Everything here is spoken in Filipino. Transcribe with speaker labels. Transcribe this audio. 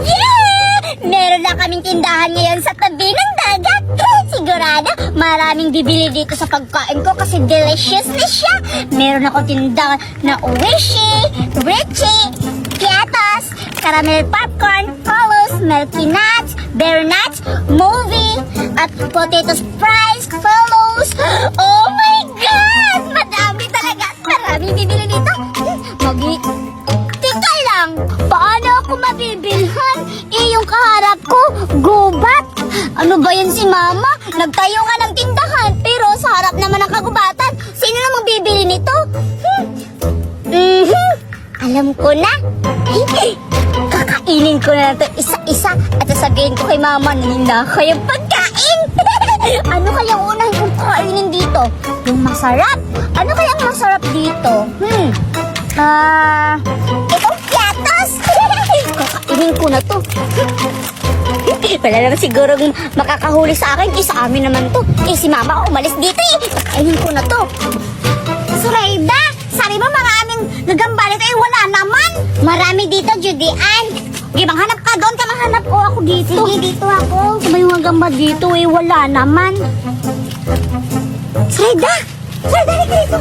Speaker 1: Yeah! Meron na kaming tindahan ngayon sa tabi ng dagat. Sigurado, maraming bibili dito sa pagkain ko kasi delicious na siya. Meron ako tindahan na Oishi, Richie, Kietos, caramel popcorn, Colos, Milky Nuts, Bear Nuts, Movie, at potato fries, Fellows. Oh my God! Madami talaga. Maraming bibili dito. Teka lang, paano ako mabibilhan? Yung kaharap ko, gubat. Ano ba yan si Mama? Nagtayo nga ng tindahan, pero sa harap naman ng kagubatan. Sino namang bibili nito? Alam ko na. Kakainin ko na ito isa-isa at sasabihin ko kay Mama na hindi na kayang pagkain. Ano kayang unang kong kainin dito? Yung masarap? Ano kayang masarap dito? Itong piatos. Kakainin ko na to. Wala naman siguro makakahuli sa akin. Sa amin naman to. Si Mama umalis dito Kakainin ko na to. Surayda, sabi mo mga aming nagambalit wala naman. Marami dito, Judy Ann. Okay, manghanap ka doon ka, manghanap ko ako dito. Sige, dito ako. Sabi yung gamba dito wala naman. Surayda, halika dito.